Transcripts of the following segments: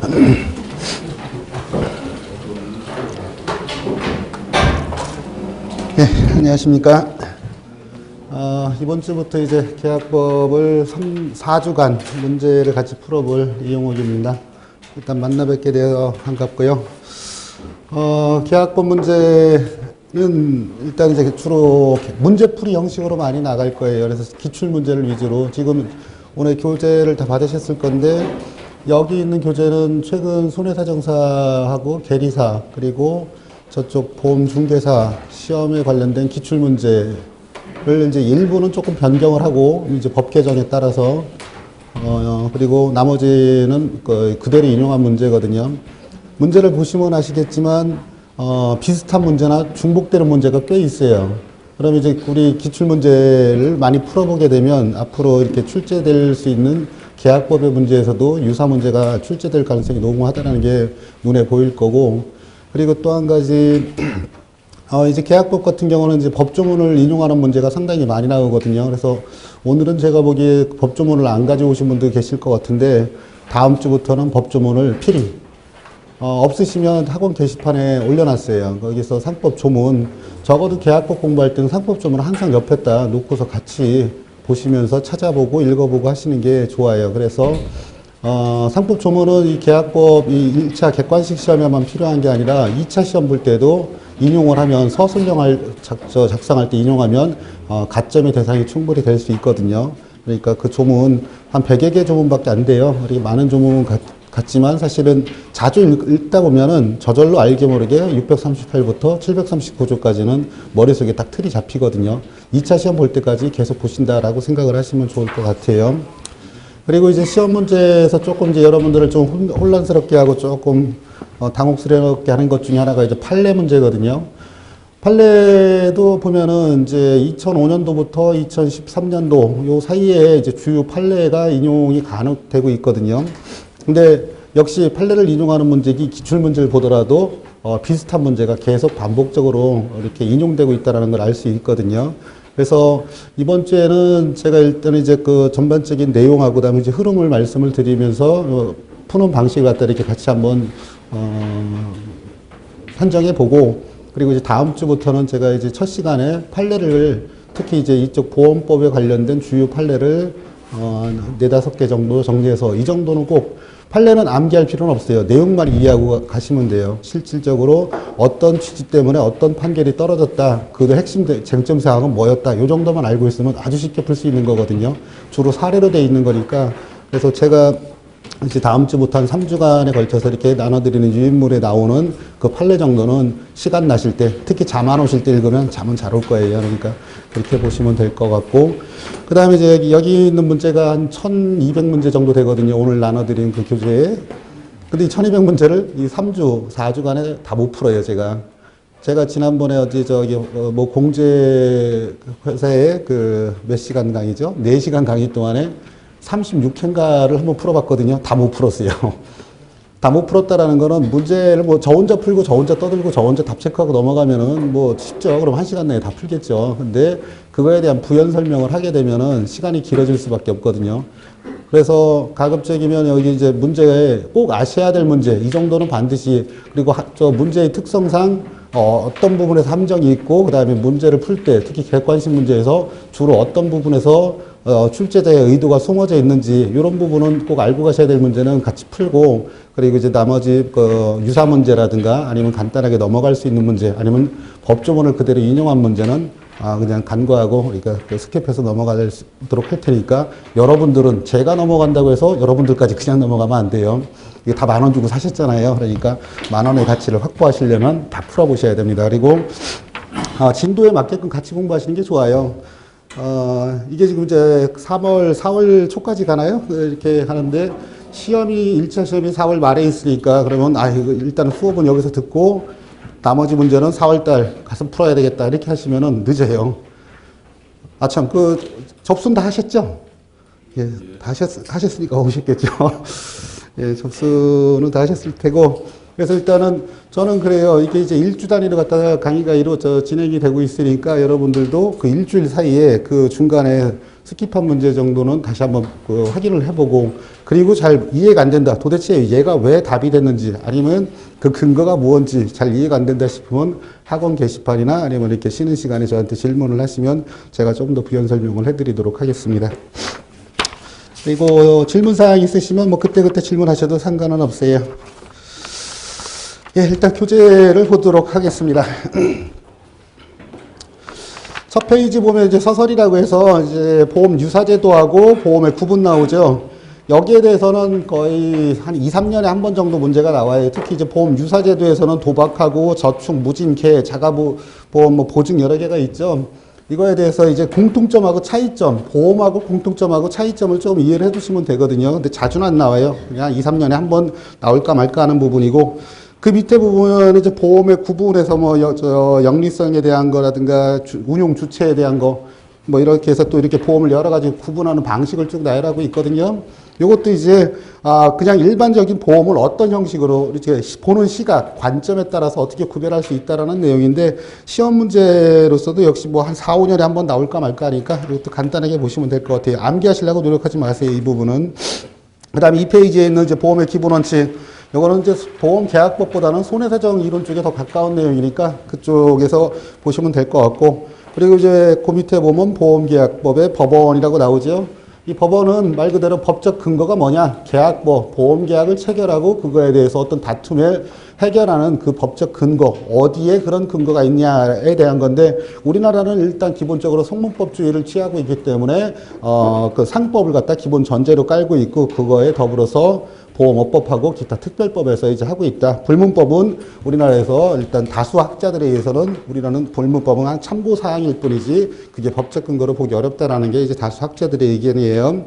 네, 안녕하십니까. 이번 주부터 이제 계약법을 4주간 문제를 같이 풀어볼 이용옥입니다. 일단 만나 뵙게 되어 반갑고요. 계약법 문제는 일단 이제 주로 문제풀이 형식으로 많이 나갈 거예요. 그래서 기출 문제를 위주로 지금 오늘 교재를 다 받으셨을 건데 여기 있는 교재는 최근 손해사정사하고 계리사 그리고 저쪽 보험중개사 시험에 관련된 기출문제를 이제 일부는 조금 변경을 하고 이제 법 개정에 따라서 그리고 나머지는 그대로 인용한 문제거든요. 문제를 보시면 아시겠지만 비슷한 문제나 중복되는 문제가 꽤 있어요. 그럼 이제 우리 기출문제를 많이 풀어보게 되면 앞으로 이렇게 출제될 수 있는 계약법의 문제에서도 유사 문제가 출제될 가능성이 농후하다는 게 눈에 보일 거고, 그리고 또 한 가지, 이제 계약법 같은 경우는 이제 법조문을 인용하는 문제가 상당히 많이 나오거든요. 그래서 오늘은 제가 보기에 법조문을 안 가져오신 분도 계실 것 같은데, 다음 주부터는 법조문을 필히, 없으시면 학원 게시판에 올려놨어요. 거기서 상법 조문, 적어도 계약법 공부할 때는 상법 조문을 항상 옆에다 놓고서 같이 보시면서 찾아보고 읽어보고 하시는 게 좋아요. 그래서 상법 조문은 이 계약법 이 1차 객관식 시험에만 필요한 게 아니라 2차 시험 볼 때도 인용을 하면 서술형 작성할 때 인용하면 가점의 대상이 충분히 될 수 있거든요. 그러니까 그 조문 한 100여 개 조문밖에 안 돼요. 그리고 많은 조문 같지만 사실은 자주 읽다 보면은 저절로 알게 모르게 638부터 739조까지는 머릿속에 딱 틀이 잡히거든요. 2차 시험 볼 때까지 계속 보신다라고 생각을 하시면 좋을 것 같아요. 그리고 이제 시험 문제에서 조금 이제 여러분들을 좀 혼란스럽게 하고 조금 당혹스럽게 하는 것 중에 하나가 이제 판례 문제거든요. 판례도 보면은 이제 2005년도부터 2013년도 요 사이에 이제 주요 판례가 인용이 가능되고 있거든요. 근데 역시 판례를 인용하는 문제기 기출 문제를 보더라도 비슷한 문제가 계속 반복적으로 이렇게 인용되고 있다는 걸 알 수 있거든요. 그래서 이번 주에는 제가 일단 이제 그 전반적인 내용하고 그다음에 이제 흐름을 말씀을 드리면서 푸는 방식을 갖다 이렇게 같이 한번 선정해 보고, 그리고 이제 다음 주부터는 제가 이제 첫 시간에 판례를 특히 이제 이쪽 보험법에 관련된 주요 판례를 4-5개 정도 정리해서, 이 정도는 꼭 판례는 암기할 필요는 없어요. 내용만 이해하고 가시면 돼요. 실질적으로 어떤 취지 때문에 어떤 판결이 떨어졌다, 그 핵심 쟁점 사항은 뭐였다, 이 정도만 알고 있으면 아주 쉽게 풀 수 있는 거거든요. 주로 사례로 돼 있는 거니까. 그래서 제가 이제 다음 주부터 한 3주간에 걸쳐서 이렇게 나눠드리는 유인물에 나오는 그 판례 정도는 시간 나실 때, 특히 잠 안 오실 때 읽으면 잠은 잘 올 거예요. 그러니까 그렇게 보시면 될 것 같고, 그 다음에 이제 여기 있는 문제가 한 1200문제 정도 되거든요. 오늘 나눠드린 그 교재에. 근데 이 1200문제를 이 3주, 4주간에 다 못 풀어요, 제가. 제가 지난번에 어제 뭐 공제 회사에 그 몇 시간 강의죠? 4시간 강의 동안에 36회인가를 한번 풀어봤거든요. 다 못 풀었어요. 다 못 풀었다라는 거는 문제를 뭐 저 혼자 풀고 저 혼자 떠들고 저 혼자 답 체크하고 넘어가면은 뭐 쉽죠. 그럼 1시간 내에 다 풀겠죠. 근데 그거에 대한 부연 설명을 하게 되면은 시간이 길어질 수밖에 없거든요. 그래서 가급적이면 여기 이제 문제에 꼭 아셔야 될 문제, 이 정도는 반드시, 그리고 저 문제의 특성상 어떤 부분에서 함정이 있고, 그 다음에 문제를 풀 때, 특히 객관식 문제에서 주로 어떤 부분에서 출제자의 의도가 숨어져 있는지, 이런 부분은 꼭 알고 가셔야 될 문제는 같이 풀고, 그리고 이제 나머지 그 유사 문제라든가 아니면 간단하게 넘어갈 수 있는 문제, 아니면 법조문을 그대로 인용한 문제는 그냥 간과하고 그러니까 스킵해서 넘어가도록 할 테니까, 여러분들은 제가 넘어간다고 해서 여러분들까지 그냥 넘어가면 안 돼요. 이게 다 10,000원 주고 사셨잖아요. 그러니까 10,000원의 가치를 확보하시려면 다 풀어보셔야 됩니다. 그리고 진도에 맞게끔 같이 공부하시는 게 좋아요. 이게 지금 이제 4월 초까지 가나요? 이렇게 하는데, 시험이 1차 시험이 4월 말에 있으니까, 그러면 이거 일단 수업은 여기서 듣고 나머지 문제는 4월 달 가서 풀어야 되겠다, 이렇게 하시면은 늦어요. 참, 그 접수는 다 하셨죠? 예, 다 하셨으니까 오셨겠죠. 예, 접수는 다 하셨을 테고, 그래서 일단은 저는 그래요. 이게 이제 일주 단위로 갖다가 강의가 진행이 되고 있으니까 여러분들도 그 일주일 사이에 그 중간에 스킵한 문제 정도는 다시 한번 그 확인을 해보고, 그리고 잘 이해가 안 된다. 도대체 얘가 왜 답이 됐는지, 아니면 그 근거가 무언지 잘 이해가 안 된다 싶으면 학원 게시판이나 아니면 이렇게 쉬는 시간에 저한테 질문을 하시면 제가 좀 더 부연 설명을 해드리도록 하겠습니다. 그리고 질문사항 있으시면 뭐 그때그때 질문하셔도 상관은 없어요. 예, 일단 교재를 보도록 하겠습니다. 첫 페이지 보면 이제 서설이라고 해서 이제 보험 유사제도하고 보험의 구분 나오죠. 여기에 대해서는 거의 한 2, 3년에 한 번 정도 문제가 나와요. 특히 이제 보험 유사제도에서는 도박하고 저축, 무진개, 자가보험, 뭐 보증 여러 개가 있죠. 이거에 대해서 이제 공통점하고 차이점, 보험하고 공통점하고 차이점을 좀 이해를 해 두시면 되거든요. 근데 자주는 안 나와요. 그냥 2, 3년에 한 번 나올까 말까 하는 부분이고, 그 밑에 부분은 이제 보험의 구분에서 뭐 영리성에 대한 거라든가 운용 주체에 대한 거, 뭐 이렇게 해서 또 이렇게 보험을 여러 가지 구분하는 방식을 쭉 나열하고 있거든요. 요것도 이제 그냥 일반적인 보험을 어떤 형식으로 이렇게 보는 시각, 관점에 따라서 어떻게 구별할 수 있다라는 내용인데, 시험 문제로서도 역시 뭐 한 4, 5년에 한 번 나올까 말까 하니까 이것도 간단하게 보시면 될 것 같아요. 암기하시려고 노력하지 마세요, 이 부분은. 그 다음에 이 페이지에 있는 이제 보험의 기본 원칙, 요거는 이제 보험계약법보다는 손해사정 이론 쪽에 더 가까운 내용이니까 그쪽에서 보시면 될 것 같고, 그리고 이제 그 밑에 보면 보험계약법의 법원이라고 나오죠. 이 법원은 말 그대로 법적 근거가 뭐냐? 계약법, 보험계약을 체결하고 그거에 대해서 어떤 다툼을 해결하는 그 법적 근거, 어디에 그런 근거가 있냐에 대한 건데, 우리나라는 일단 기본적으로 성문법주의를 취하고 있기 때문에 그 상법을 갖다 기본 전제로 깔고 있고, 그거에 더불어서 보험업법하고 기타 특별법에서 이제 하고 있다. 불문법은 우리나라에서 일단 다수 학자들에 의해서는 우리나라는 불문법은 한 참고 사항일 뿐이지 그게 법적 근거로 보기 어렵다라는 게 이제 다수 학자들의 의견이에요.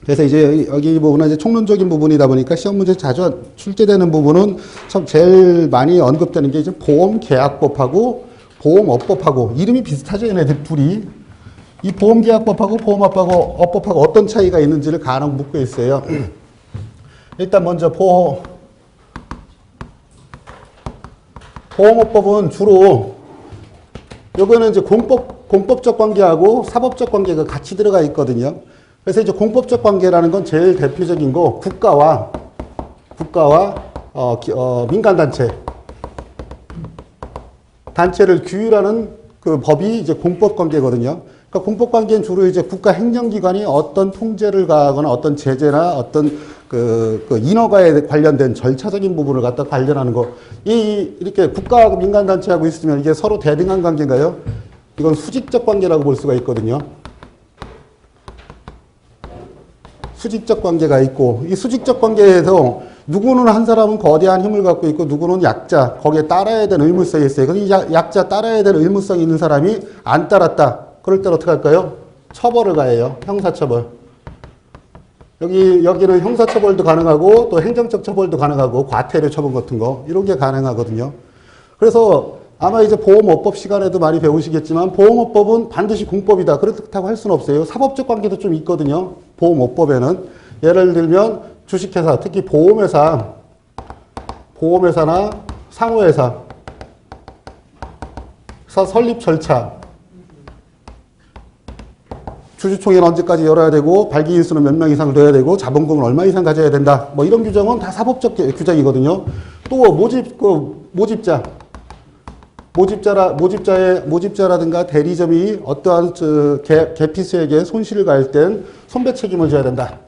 그래서 이제 여기 부분은 이제 총론적인 부분이다 보니까 시험 문제 자주 출제되는 부분은 참 제일 많이 언급되는 게 이제 보험계약법하고 보험업법하고 이름이 비슷하죠, 얘네들 둘이. 이 보험계약법하고 보험업법하고 어떤 차이가 있는지를 간혹 묻고 있어요. 일단 먼저 보험업법은 주로 요거는 이제 공법적 관계하고 사법적 관계가 같이 들어가 있거든요. 그래서 이제 공법적 관계라는 건 제일 대표적인 거 국가와 단체를 규율하는 그 법이 이제 공법 관계거든요. 그러니까 공법 관계는 주로 이제 국가 행정기관이 어떤 통제를 가하거나 어떤 제재나 어떤 그 인허가에 관련된 절차적인 부분을 갖다 관련하는 거. 이렇게 국가하고 민간단체하고 있으면 이게 서로 대등한 관계인가요? 이건 수직적 관계라고 볼 수가 있거든요. 수직적 관계가 있고, 이 수직적 관계에서 누구는 한 사람은 거대한 힘을 갖고 있고 누구는 약자, 거기에 따라야 되는 의무성이 있어요. 근데 이 약자 따라야 되는 의무성이 있는 사람이 안 따랐다. 그럴 때는 어떻게 할까요? 처벌을 가해요. 형사처벌. 여기는 형사처벌도 가능하고 또 행정적 처벌도 가능하고 과태료 처분 같은 거 이런 게 가능하거든요. 그래서 아마 이제 보험업법 시간에도 많이 배우시겠지만 보험업법은 반드시 공법이다. 그렇다고 할 수는 없어요. 사법적 관계도 좀 있거든요. 보험업법에는. 예를 들면 주식회사, 특히 보험회사나 상호회사 설립 절차, 주주총회는 언제까지 열어야 되고 발기인수는 몇 명 이상 돼야 되고 자본금은 얼마 이상 가져야 된다. 뭐 이런 규정은 다 사법적 규정이거든요. 또 모집자라든가 대리점이 어떠한 개피수에게 손실을 가할 땐 손배 책임을 져야 된다.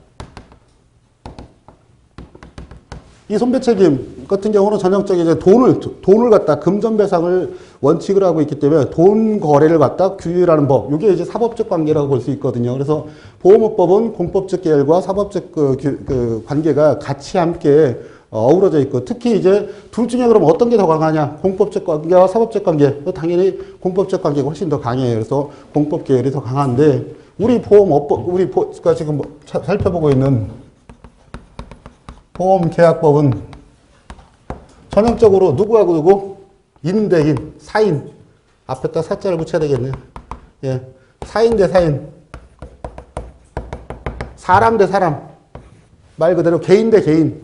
이 손배 책임 같은 경우는 전형적인 이제 돈을 갖다 금전배상을 원칙으로 하고 있기 때문에 돈 거래를 갖다 규율하는 법. 이게 이제 사법적 관계라고 볼 수 있거든요. 그래서 보험업법은 공법적 계열과 사법적 그 관계가 같이 함께 어우러져 있고, 특히 이제 둘 중에 그럼 어떤 게 더 강하냐? 공법적 관계와 사법적 관계. 당연히 공법적 관계가 훨씬 더 강해요. 그래서 공법 계열이 더 강한데, 우리가 지금 살펴보고 있는 보험계약법은 전형적으로 누구하고 누구? 인 대 인, 사인. 앞에다 사자를 붙여야 되겠네요. 예. 사인 대 사인. 사람 대 사람. 말 그대로 개인 대 개인.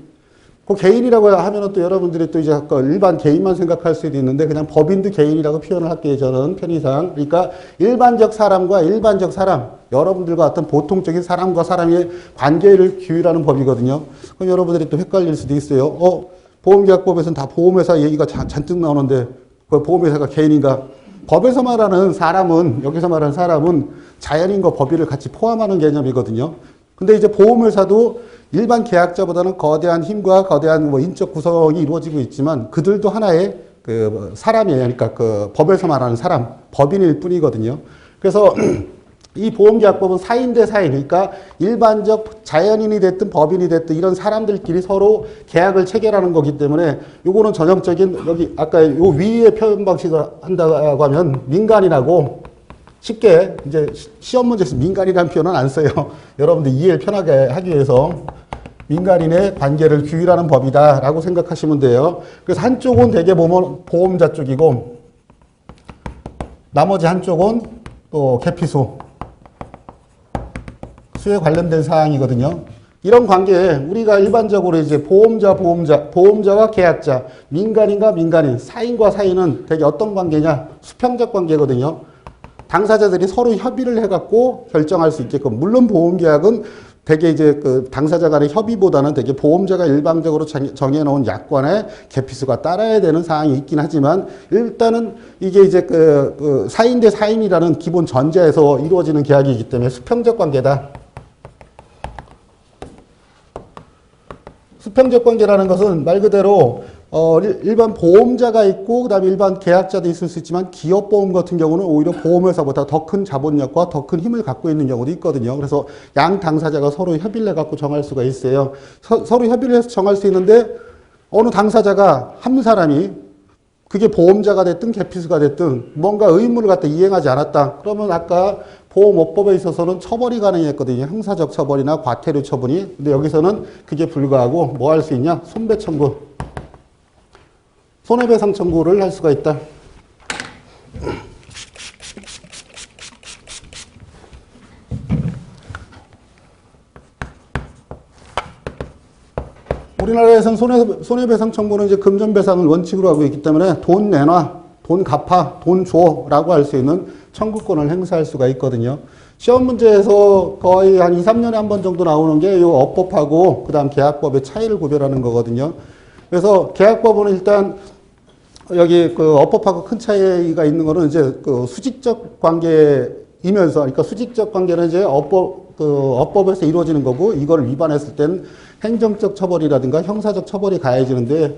그 개인이라고 하면은 또 여러분들이 또 이제 아까 일반 개인만 생각할 수도 있는데 그냥 법인도 개인이라고 표현을 할게요. 저는 편의상. 그러니까 일반적 사람과 일반적 사람, 여러분들과 어떤 보통적인 사람과 사람의 관계를 규율하는 법이거든요. 그럼 여러분들이 또 헷갈릴 수도 있어요. 보험계약법에서는 다 보험회사 얘기가 잔뜩 나오는데 그 보험회사가 개인인가? 법에서 말하는 사람은, 여기서 말하는 사람은 자연인과 법인을 같이 포함하는 개념이거든요. 근데 이제 보험회사도 일반 계약자보다는 거대한 힘과 거대한 뭐 인적 구성이 이루어지고 있지만 그들도 하나의 그 사람이에요. 그러니까 그 법에서 말하는 사람, 법인일 뿐이거든요. 그래서 이 보험계약법은 사인 대 사인, 그러니까 일반적 자연인이 됐든 법인이 됐든 이런 사람들끼리 서로 계약을 체결하는 거기 때문에 요거는 전형적인 여기 아까 요 위에 표현 방식을 한다고 하면 민간인하고 쉽게 이제 시험 문제에서 민간이라는 표현은 안 써요. 여러분들 이해를 편하게 하기 위해서 민간인의 관계를 규율하는 법이다라고 생각하시면 돼요. 그래서 한쪽은 대개 보면 보험자 쪽이고 나머지 한쪽은 또 계피소 수에 관련된 사항이거든요. 이런 관계에 우리가 일반적으로 이제 보험자와 계약자, 민간인과 민간인, 사인과 사인은 되게 어떤 관계냐? 수평적 관계거든요. 당사자들이 서로 협의를 해갖고 결정할 수 있게끔. 물론 보험계약은 되게 이제 그 당사자 간의 협의보다는 되게 보험자가 일방적으로 정해놓은 약관의 계피수가 따라야 되는 사항이 있긴 하지만 일단은 이게 이제 그 사인 대 사인이라는 기본 전제에서 이루어지는 계약이기 때문에 수평적 관계다. 수평적 관계라는 것은 말 그대로 일반 보험자가 있고 그다음에 일반 계약자도 있을 수 있지만 기업보험 같은 경우는 오히려 보험회사보다 더 큰 자본력과 더 큰 힘을 갖고 있는 경우도 있거든요. 그래서 양 당사자가 서로 협의를 해갖고 정할 수가 있어요. 서로 협의를 해서 정할 수 있는데 어느 당사자가 한 사람이 그게 보험자가 됐든 계피수가 됐든 뭔가 의무를 갖다 이행하지 않았다. 그러면 아까 보험업법에 있어서는 처벌이 가능했거든요. 형사적 처벌이나 과태료 처분이. 근데 여기서는 그게 불가하고 뭐 할 수 있냐? 손배 청구. 손해배상 청구를 할 수가 있다. 우리나라에서는 손해배상 청구는 이제 금전배상을 원칙으로 하고 있기 때문에 돈 내놔, 돈 갚아, 돈 줘라고 할 수 있는 청구권을 행사할 수가 있거든요. 시험 문제에서 거의 한 2, 3년에 한 번 정도 나오는 게 이 업법하고 그다음 계약법의 차이를 구별하는 거거든요. 그래서 계약법은 일단 여기 그 업법하고 큰 차이가 있는 거는 이제 그 수직적 관계이면서, 그러니까 수직적 관계는 이제 업법에서 이루어지는 거고 이걸 위반했을 때는 행정적 처벌이라든가 형사적 처벌이 가해지는데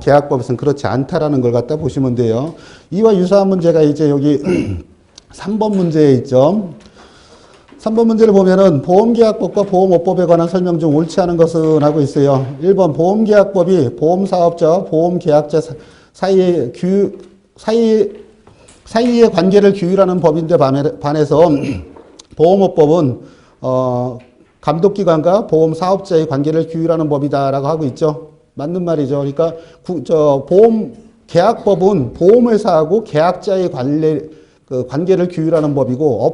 계약법에서는 그렇지 않다라는 걸 갖다 보시면 돼요. 이와 유사한 문제가 이제 여기 3번 문제에 있죠. 3번 문제를 보면은 보험계약법과 보험업법에 관한 설명 중 옳지 않은 것은 하고 있어요. 1번 보험계약법이 보험사업자와 보험계약자 사이의 관계를 규율하는 법인데 반해서 보험업법은 감독기관과 보험사업자의 관계를 규율하는 법이다라고 하고 있죠. 맞는 말이죠. 그러니까 계약법은 보험회사하고 계약자의 관계를 규율하는 법이고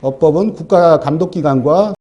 업법은 국가 감독기관과